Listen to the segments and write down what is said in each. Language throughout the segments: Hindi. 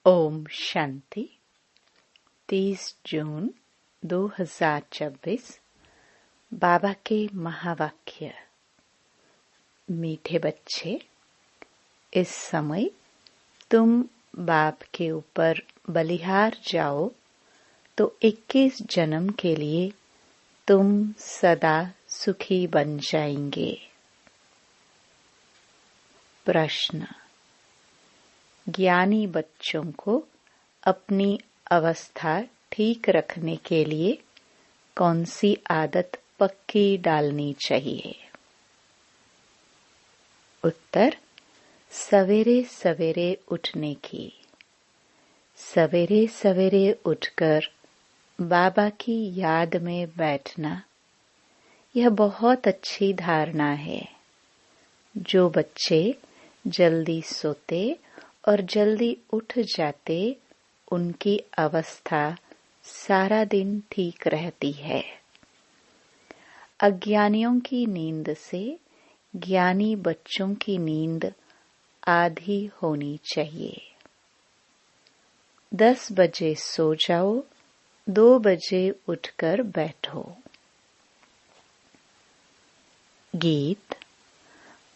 ओम शांति। 30 जून 2024। बाबा के महावाक्य। मीठे बच्चे, इस समय तुम बाप के ऊपर बलिहार जाओ तो 21 जन्म के लिए तुम सदा सुखी बन जाएंगे। प्रश्न। ज्ञानी बच्चों को अपनी अवस्था ठीक रखने के लिए कौन सी आदत पक्की डालनी चाहिए? उत्तर। सवेरे सवेरे उठने की। सवेरे सवेरे उठकर बाबा की याद में बैठना, यह बहुत अच्छी धारणा है। जो बच्चे जल्दी सोते और जल्दी उठ जाते, उनकी अवस्था सारा दिन ठीक रहती है। अज्ञानियों की नींद से ज्ञानी बच्चों की नींद आधी होनी चाहिए। 10 बजे सो जाओ, 2 बजे उठकर बैठो। गीत।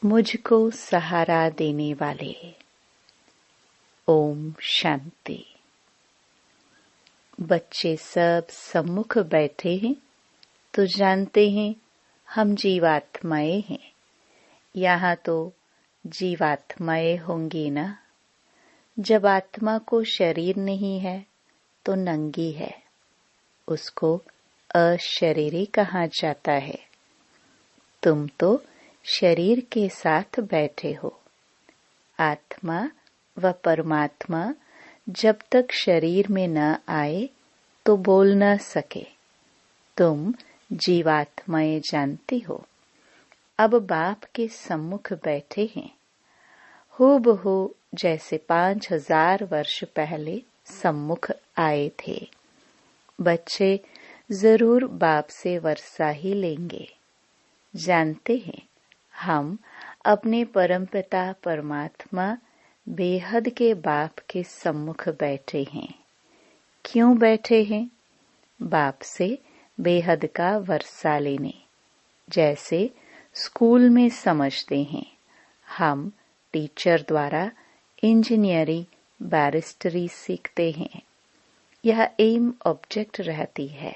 मुझको सहारा देने वाले। ओम शांति। बच्चे सब सम्मुख बैठे हैं तो जानते हैं हम जीवात्माएं हैं। यहाँ तो जीवात्माएं होंगी ना। जब आत्मा को शरीर नहीं है तो नंगी है, उसको अशरीरी कहा जाता है। तुम तो शरीर के साथ बैठे हो। आत्मा व परमात्मा जब तक शरीर में न आए तो बोल न सके। तुम जीवात्माएं जानती हो। अब बाप के सम्मुख बैठे हैं, हूबहू जैसे 5000 वर्ष पहले सम्मुख आए थे। बच्चे जरूर बाप से वर्षा ही लेंगे। जानते हैं हम अपने परमपिता परमात्मा बेहद के बाप के सम्मुख बैठे हैं। क्यों बैठे हैं? बाप से बेहद का वर्षा लेने। जैसे स्कूल में समझते हैं, हम टीचर द्वारा इंजीनियरिंग, बैरिस्टरी सीखते हैं। यह एम ऑब्जेक्ट रहती है।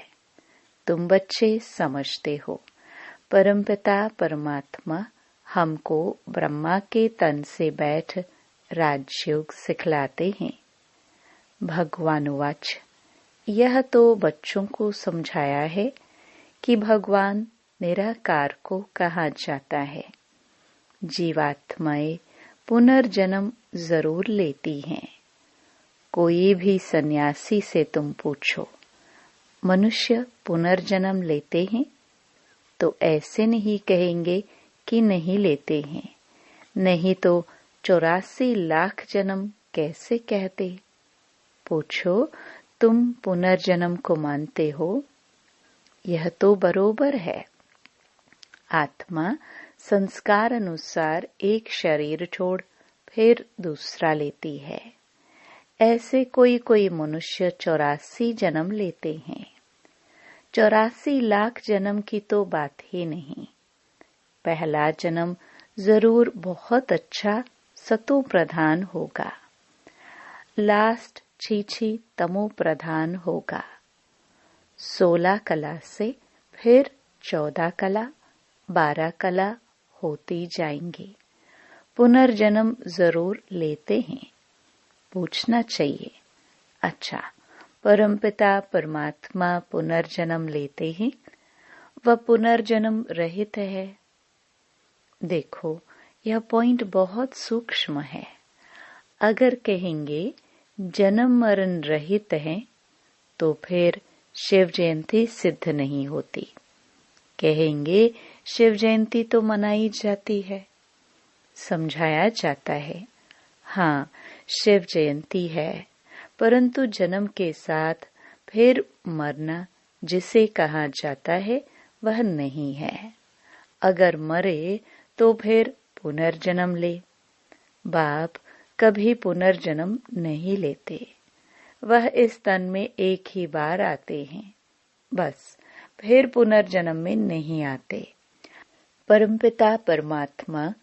तुम बच्चे समझते हो, परमपिता परमात्मा हमको ब्रह्मा के तन से बैठ राजयोग सिखलाते हैं। भगवानुवाच। यह तो बच्चों को समझाया है कि भगवान निराकार को कहा जाता है। जीवात्माएं पुनर्जन्म जरूर लेती हैं। कोई भी सन्यासी से तुम पूछो, मनुष्य पुनर्जन्म लेते हैं? तो ऐसे नहीं कहेंगे कि नहीं लेते हैं। नहीं तो 84 लाख जन्म कैसे कहते? पूछो, तुम पुनर्जन्म को मानते हो? यह तो बरोबर है। आत्मा संस्कार अनुसार एक शरीर छोड़ फिर दूसरा लेती है। ऐसे कोई कोई मनुष्य 84 जन्म लेते हैं। 84 लाख जन्म की तो बात ही नहीं। पहला जन्म जरूर बहुत अच्छा सतो प्रधान होगा। लास्ट छीछी तमो प्रधान होगा। 16 कला से फिर 14 कला, 12 कला होती जाएंगी। पुनर्जन्म जरूर लेते हैं। पूछना चाहिए, अच्छा परमपिता परमात्मा पुनर्जन्म लेते हैं, वह पुनर्जन्म रहित है? देखो, यह पॉइंट बहुत सूक्ष्म है। अगर कहेंगे जन्म मरण रहित है तो फिर शिव जयंती सिद्ध नहीं होती। कहेंगे शिव जयंती तो मनाई जाती है, समझाया जाता है। हाँ, शिव जयंती है, परंतु जन्म के साथ फिर मरना जिसे कहा जाता है वह नहीं है। अगर मरे तो फिर पुनर्जन्म ले। बाप कभी पुनर्जन्म नहीं लेते। वह इस तन में एक ही बार आते हैं, बस फिर पुनर्जन्म में नहीं आते। परमपिता परमात्मा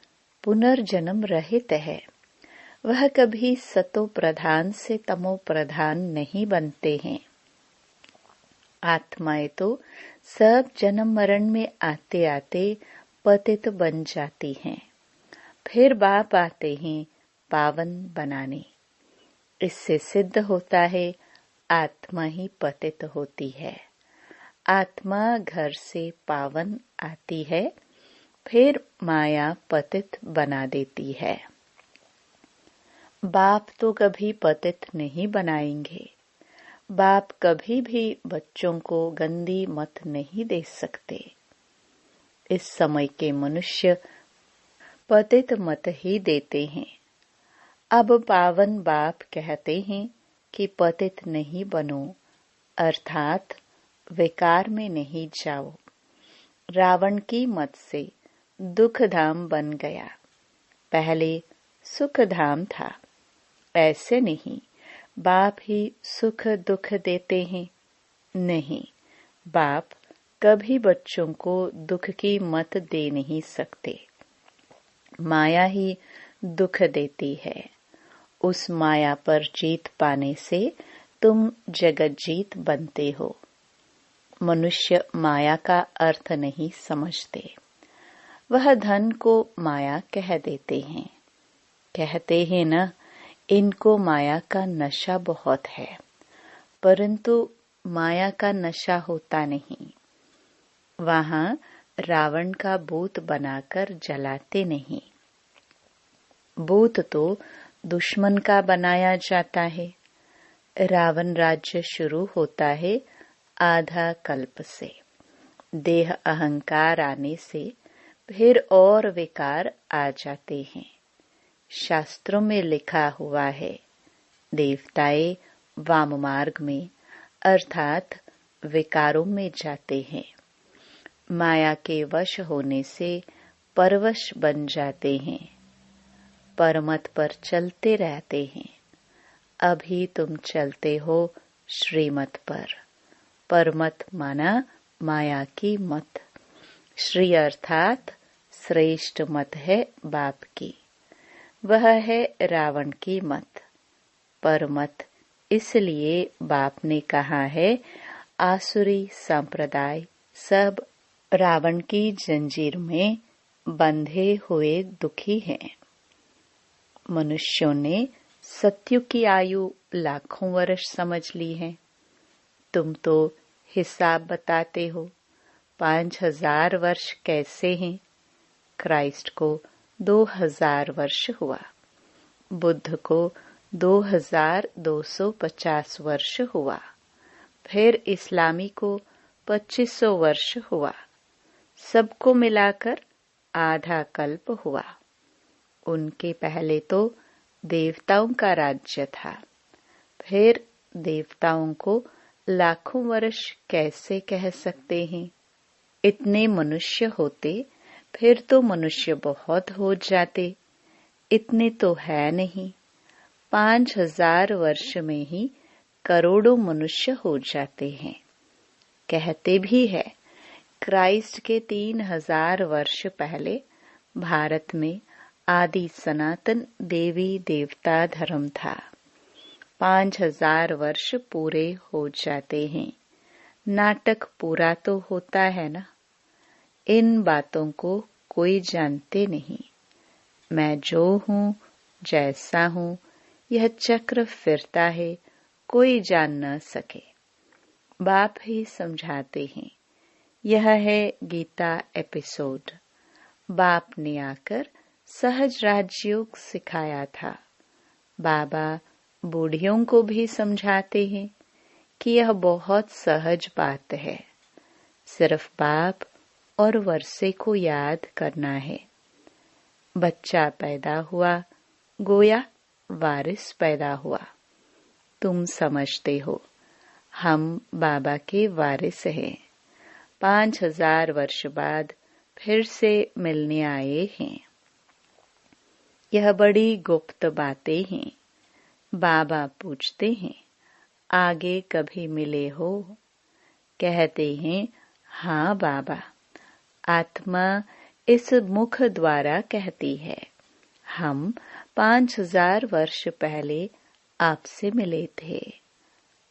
पुनर्जन्म रहित है। वह कभी सतो प्रधान से तमो प्रधान नहीं बनते हैं। आत्माएं तो सब जन्म मरण में आते आते पतित बन जाती हैं। फिर बाप आते हैं पावन बनाने। इससे सिद्ध होता है आत्मा ही पतित होती है। आत्मा घर से पावन आती है, फिर माया पतित बना देती है। बाप तो कभी पतित नहीं बनाएंगे। बाप कभी भी बच्चों को गंदी मत नहीं दे सकते। इस समय के मनुष्य पतित मत ही देते हैं। अब पावन बाप कहते हैं कि पतित नहीं बनो, अर्थात विकार में नहीं जाओ। रावण की मत से दुख धाम बन गया। पहले सुख धाम था। ऐसे नहीं बाप ही सुख दुख देते हैं। नहीं, बाप कभी बच्चों को दुख की मत दे नहीं सकते। माया ही दुख देती है। उस माया पर जीत पाने से तुम जगत जीत बनते हो। मनुष्य माया का अर्थ नहीं समझते। वह धन को माया कह देते हैं। कहते हैं न, इनको माया का नशा बहुत है, परंतु माया का नशा होता नहीं। वहां रावण का भूत बनाकर जलाते नहीं। भूत तो दुश्मन का बनाया जाता है। रावण राज्य शुरू होता है आधा कल्प से। देह अहंकार आने से फिर और विकार आ जाते हैं। शास्त्रों में लिखा हुआ है, देवताएं वाम मार्ग में अर्थात विकारों में जाते हैं। माया के वश होने से परवश बन जाते हैं। परमत पर चलते रहते हैं। अभी तुम चलते हो श्रीमत पर। परमत माना माया की मत। श्री अर्थात श्रेष्ठ मत है बाप की। वह है रावण की मत। परमत इसलिए बाप ने कहा है आसुरी संप्रदाय सब रावण की जंजीर में बंधे हुए दुखी हैं। मनुष्यों ने सत्युग की आयु लाखों वर्ष समझ ली है। तुम तो हिसाब बताते हो 5000 वर्ष कैसे हैं। क्राइस्ट को 2000 वर्ष हुआ। बुद्ध को 2250 वर्ष हुआ। फिर इस्लामी को 2500 वर्ष हुआ। सबको मिलाकर आधा कल्प हुआ। उनके पहले तो देवताओं का राज्य था। फिर देवताओं को लाखों वर्ष कैसे कह सकते हैं। इतने मनुष्य होते फिर तो मनुष्य बहुत हो जाते। इतने तो है नहीं। 5000 वर्ष में ही करोड़ों मनुष्य हो जाते हैं। कहते भी है क्राइस्ट के 3000 वर्ष पहले भारत में आदि सनातन देवी देवता धर्म था। 5000 वर्ष पूरे हो जाते हैं। नाटक पूरा तो होता है ना। इन बातों को कोई जानते नहीं। मैं जो हूँ, जैसा हूँ, यह चक्र फिरता है, कोई जान न सके। बाप ही समझाते हैं। यह है गीता एपिसोड। बाप ने आकर सहज राजयोग सिखाया था। बाबा बूढ़ियों को भी समझाते हैं कि यह बहुत सहज बात है। सिर्फ बाप और वर्षे को याद करना है। बच्चा पैदा हुआ, गोया वारिस पैदा हुआ। तुम समझते हो हम बाबा के वारिस हैं। 5000 वर्ष बाद फिर से मिलने आए हैं। यह बड़ी गुप्त बातें हैं। बाबा पूछते हैं, आगे कभी मिले हो? कहते हैं, हाँ बाबा। आत्मा इस मुख द्वारा कहती है, हम 5000 वर्ष पहले आपसे मिले थे।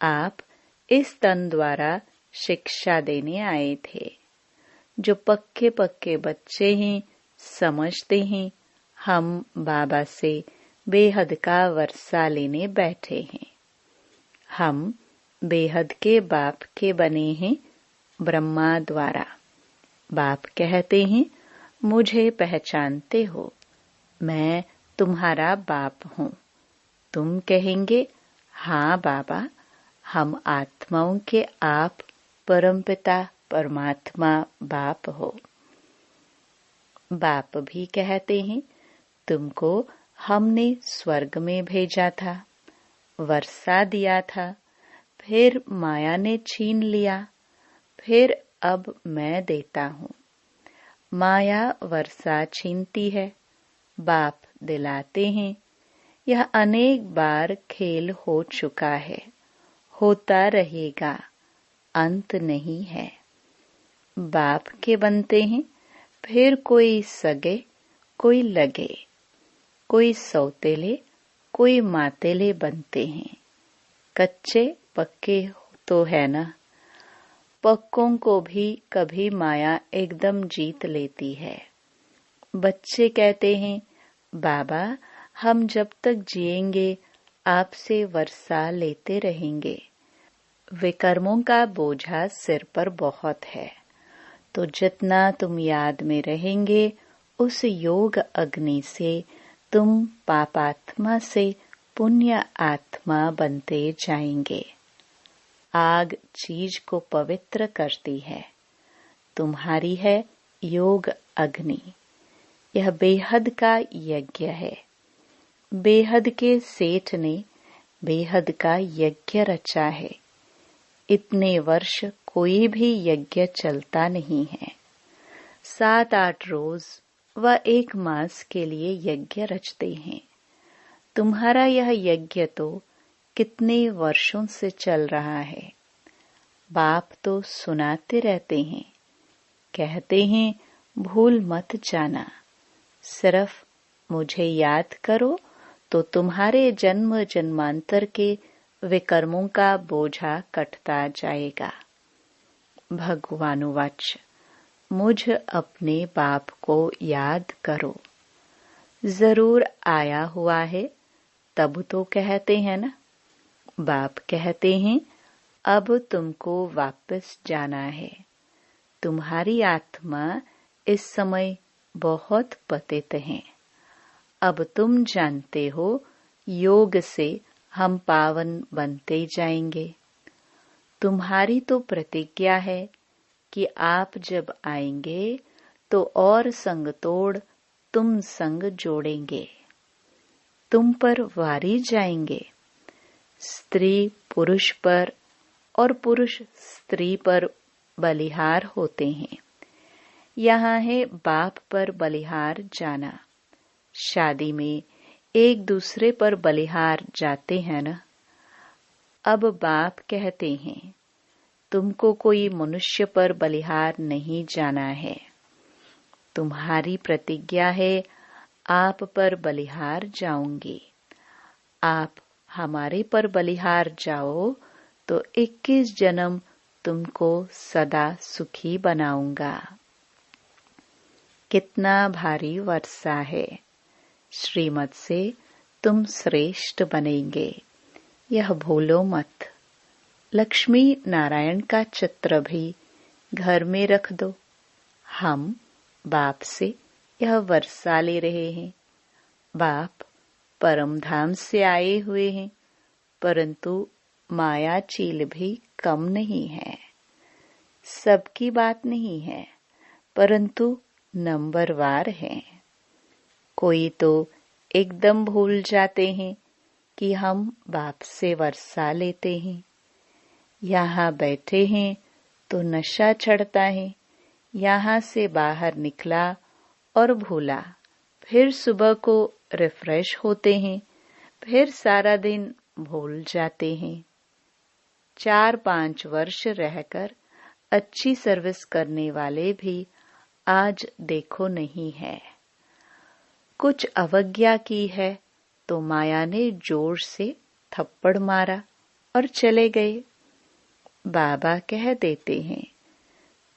आप इस तन द्वारा शिक्षा देने आए थे। जो पक्के पक्के बच्चे हैं, समझते हैं हम बाबा से बेहद का वर्षा लेने बैठे हैं। हम बेहद के बाप के बने हैं ब्रह्मा द्वारा। बाप कहते हैं, मुझे पहचानते हो, मैं तुम्हारा बाप हूँ। तुम कहेंगे, हाँ बाबा, हम आत्माओं के आप परमपिता परमात्मा बाप हो। बाप भी कहते हैं, तुमको हमने स्वर्ग में भेजा था, वर्षा दिया था, फिर माया ने छीन लिया, फिर अब मैं देता हूँ। माया वर्षा छीनती है, बाप दिलाते हैं। यह अनेक बार खेल हो चुका है, होता रहेगा, अंत नहीं है। बाप के बनते हैं, फिर कोई सगे, कोई लगे, कोई सौतेले, कोई मातेले बनते हैं। कच्चे पक्के तो है ना। पक्कों को भी कभी माया एकदम जीत लेती है। बच्चे कहते हैं, बाबा, हम जब तक जिएंगे आपसे वर्षा लेते रहेंगे। विकर्मों का बोझा सिर पर बहुत है, तो जितना तुम याद में रहेंगे उस योग अग्नि से तुम पापात्मा से पुण्य आत्मा बनते जाएंगे। आग चीज को पवित्र करती है। तुम्हारी है योग अग्नि। यह बेहद का यज्ञ है। बेहद के सेठ ने बेहद का यज्ञ रचा है। इतने वर्ष कोई भी यज्ञ चलता नहीं है। 7-8 रोज व 1 मास के लिए यज्ञ रचते हैं। तुम्हारा यह यज्ञ तो कितने वर्षों से चल रहा है। बाप तो सुनाते रहते हैं, कहते हैं, भूल मत जाना, सिर्फ मुझे याद करो तो तुम्हारे जन्म जन्मांतर के विकर्मों का बोझा कटता जाएगा। भगवानुवाच, मुझ अपने बाप को याद करो। जरूर आया हुआ है तब तो कहते हैं ना। बाप कहते हैं, अब तुमको वापस जाना है। तुम्हारी आत्मा इस समय बहुत पतित है। अब तुम जानते हो, योग से हम पावन बनते जाएंगे। तुम्हारी तो प्रतिज्ञा है कि आप जब आएंगे तो और संग तोड़ तुम संग जोड़ेंगे। तुम पर वारी जाएंगे। स्त्री पुरुष पर और पुरुष स्त्री पर बलिहार होते हैं। यहाँ है बाप पर बलिहार जाना। शादी में एक दूसरे पर बलिहार जाते हैं ना। अब बाप कहते हैं, तुमको कोई मनुष्य पर बलिहार नहीं जाना है। तुम्हारी प्रतिज्ञा है, आप पर बलिहार जाऊंगी। आप हमारे पर बलिहार जाओ तो 21 जन्म तुमको सदा सुखी बनाऊंगा। कितना भारी वर्षा है। श्रीमत से तुम श्रेष्ठ बनेंगे, यह भूलो मत। लक्ष्मी नारायण का चित्र भी घर में रख दो। हम बाप से यह वर्षा ले रहे हैं। बाप परम धाम से आए हुए हैं, परंतु माया चील भी कम नहीं है। सबकी बात नहीं है, परंतु नंबरवार है। कोई तो एकदम भूल जाते हैं कि हम बाप से वर्षा लेते हैं। यहाँ बैठे हैं तो नशा चढ़ता है। यहाँ से बाहर निकला और भूला, फिर सुबह को रिफ्रेश होते हैं, फिर सारा दिन भूल जाते हैं। 4-5 वर्ष रहकर अच्छी सर्विस करने वाले भी आज देखो नहीं है। कुछ अवज्ञा की है तो माया ने जोर से थप्पड़ मारा और चले गए। बाबा कह देते हैं,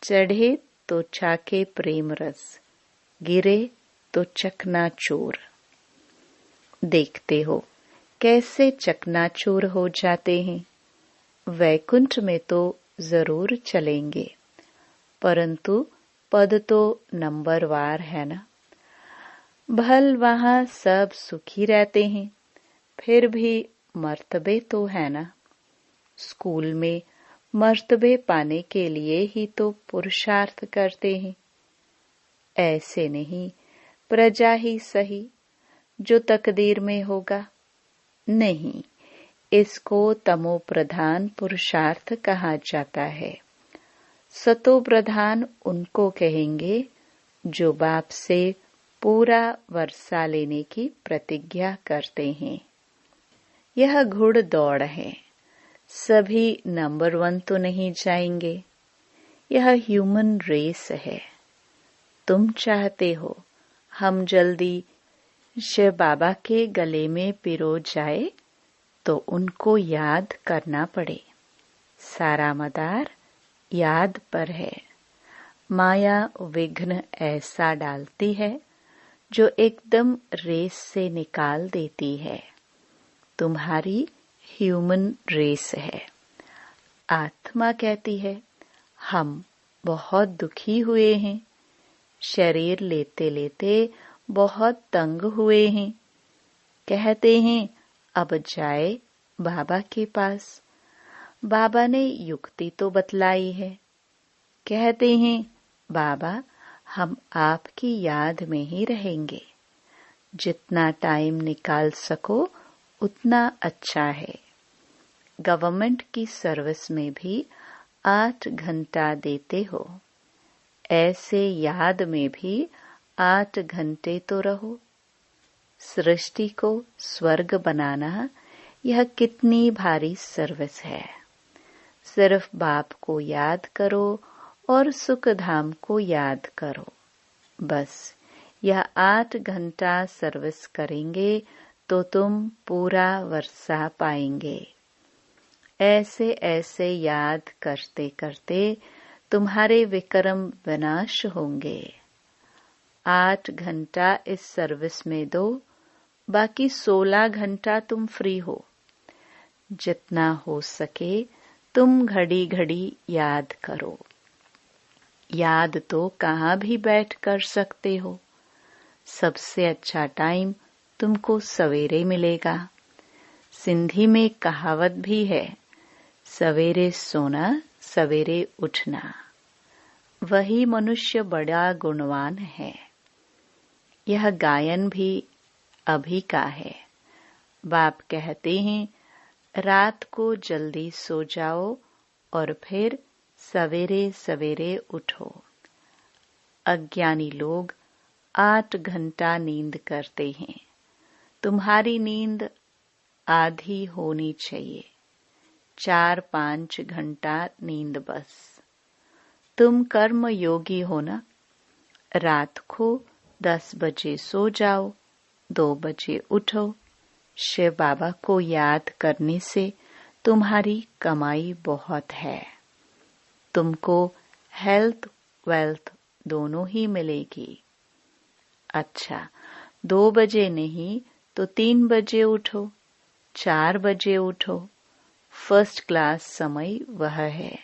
चढ़े तो चाके प्रेम रस, गिरे तो चकनाचूर। देखते हो कैसे चकनाचूर हो जाते हैं। वैकुंठ में तो जरूर चलेंगे, परंतु पद तो नंबरवार है ना। भल वहां सब सुखी रहते हैं, फिर भी मर्तबे तो है ना। स्कूल में मर्तबे पाने के लिए ही तो पुरुषार्थ करते हैं। ऐसे नहीं प्रजा ही सही, जो तकदीर में होगा। नहीं, इसको तमो प्रधान पुरुषार्थ कहा जाता है। सतो प्रधान उनको कहेंगे जो बाप से पूरा वर्षा लेने की प्रतिज्ञा करते हैं। यह घुड़ दौड़ है, सभी नंबर 1 तो नहीं जाएंगे। यह ह्यूमन रेस है। तुम चाहते हो हम जल्दी शिव बाबा के गले में पिरो जाए, तो उनको याद करना पड़े। सारा मदार याद पर है। माया विघ्न ऐसा डालती है जो एकदम रेस से निकाल देती है। तुम्हारी ह्यूमन रेस है। आत्मा कहती है, हम बहुत दुखी हुए हैं, शरीर लेते लेते बहुत तंग हुए हैं। कहते हैं अब जाए बाबा के पास। बाबा ने युक्ति तो बतलाई है। कहते हैं बाबा हम आपकी याद में ही रहेंगे। जितना टाइम निकाल सको उतना अच्छा है। गवर्नमेंट की सर्विस में भी 8 घंटा देते हो, ऐसे याद में भी 8 घंटे तो रहो। सृष्टि को स्वर्ग बनाना यह कितनी भारी सर्विस है। सिर्फ बाप को याद करो और सुख धाम को याद करो। बस यह 8 घंटा सर्विस करेंगे तो तुम पूरा वर्षा पाएंगे। ऐसे ऐसे याद करते करते तुम्हारे विक्रम विनाश होंगे। 8 घंटा इस सर्विस में दो, बाकी 16 घंटा तुम फ्री हो। जितना हो सके तुम घड़ी घड़ी याद करो। याद तो कहाँ भी बैठ कर सकते हो। सबसे अच्छा टाइम तुमको सवेरे मिलेगा। सिंधी में कहावत भी है, सवेरे सोना सवेरे उठना। वही मनुष्य बड़ा गुणवान है। यह गायन भी अभी का है। बाप कहते हैं रात को जल्दी सो जाओ और फिर सवेरे सवेरे उठो। अज्ञानी लोग 8 घंटा नींद करते हैं। तुम्हारी नींद आधी होनी चाहिए। 4-5 घंटा नींद बस। तुम कर्म योगी हो ना। रात को 10 बजे सो जाओ, 2 बजे उठो। शिव बाबा को याद करने से तुम्हारी कमाई बहुत है। तुमको हेल्थ वेल्थ दोनों ही मिलेगी। अच्छा, 2 बजे नहीं तो 3 बजे उठो, 4 बजे उठो। फर्स्ट क्लास समय वह है।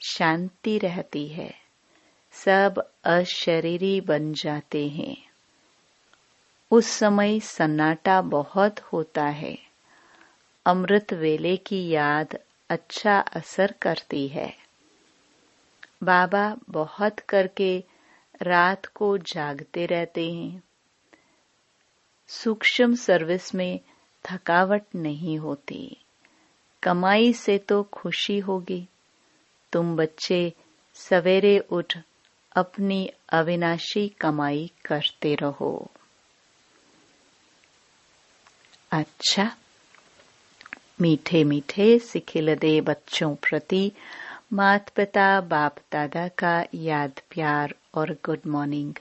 शांति रहती है। सब अशरीरी बन जाते हैं। उस समय सन्नाटा बहुत होता है। अमृत वेले की याद अच्छा असर करती है। बाबा बहुत करके रात को जागते रहते हैं। सूक्ष्म सर्विस में थकावट नहीं होती। कमाई से तो खुशी होगी। तुम बच्चे सवेरे उठ अपनी अविनाशी कमाई करते रहो। अच्छा, मीठे मीठे सिखिलदे बच्चों प्रति माता पिता बाप दादा का याद प्यार और गुड मॉर्निंग।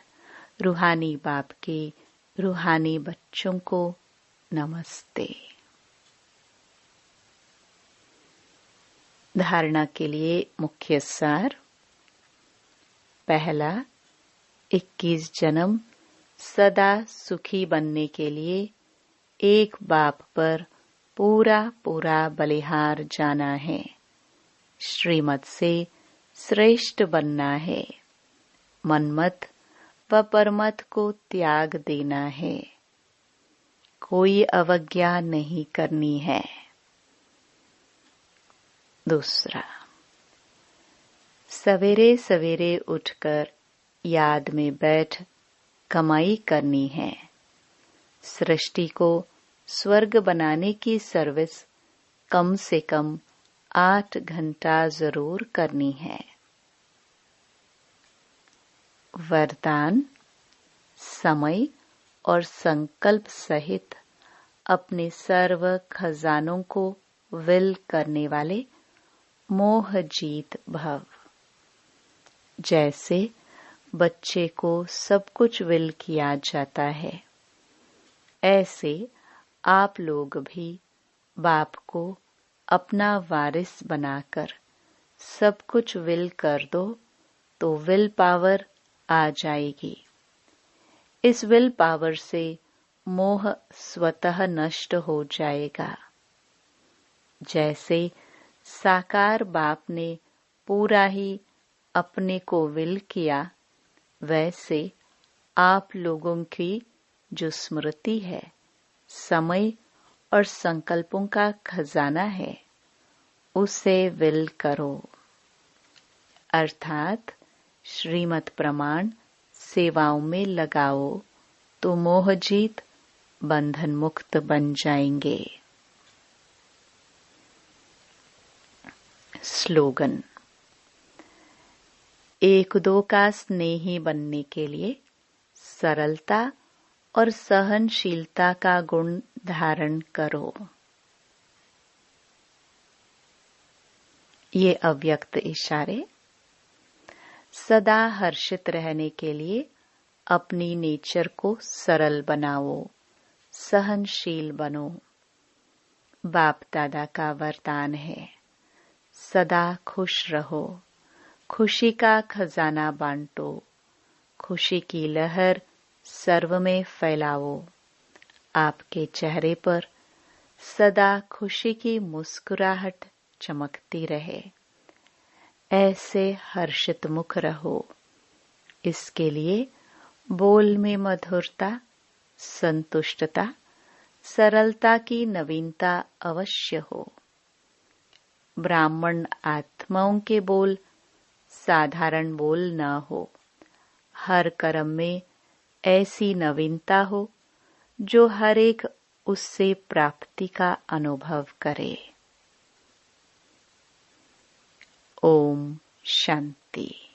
रूहानी बाप के रूहानी बच्चों को नमस्ते। धारणा के लिए मुख्य सार। पहला, 21 जन्म सदा सुखी बनने के लिए एक बाप पर पूरा पूरा बलिहार जाना है। श्रीमत से श्रेष्ठ बनना है। मनमत व परमत को त्याग देना है। कोई अवज्ञा नहीं करनी है। दूसरा, सवेरे सवेरे उठकर याद में बैठ कमाई करनी है। सृष्टि को स्वर्ग बनाने की सर्विस कम से कम 8 घंटा जरूर करनी है। वरदान, समय और संकल्प सहित अपने सर्व खजानों को विल करने वाले मोह जीत भव। जैसे बच्चे को सब कुछ विल किया जाता है, ऐसे आप लोग भी बाप को अपना वारिस बनाकर सब कुछ विल कर दो तो विल पावर आ जाएगी। इस विल पावर से मोह स्वतः नष्ट हो जाएगा। जैसे साकार बाप ने पूरा ही अपने को विल किया, वैसे आप लोगों की जो स्मृति है, समय और संकल्पों का खजाना है, उसे विल करो। अर्थात श्रीमत प्रमाण सेवाओं में लगाओ तो मोहजीत बंधन मुक्त बन जाएंगे। स्लोगन, एक दो का स्नेही बनने के लिए सरलता और सहनशीलता का गुण धारण करो। ये अव्यक्त इशारे। सदा हर्षित रहने के लिए अपनी नेचर को सरल बनाओ, सहनशील बनो। बाप दादा का वरदान है, सदा खुश रहो, खुशी का खजाना बांटो, खुशी की लहर सर्व में फैलाओ। आपके चेहरे पर सदा खुशी की मुस्कुराहट चमकती रहे। ऐसे हर्षित मुख रहो। इसके लिए बोल में मधुरता, संतुष्टता, सरलता की नवीनता अवश्य हो। ब्राह्मण आत्माओं के बोल साधारण बोल न हो। हर कर्म में ऐसी नवीनता हो जो हर एक उससे प्राप्ति का अनुभव करे। ओम शांति।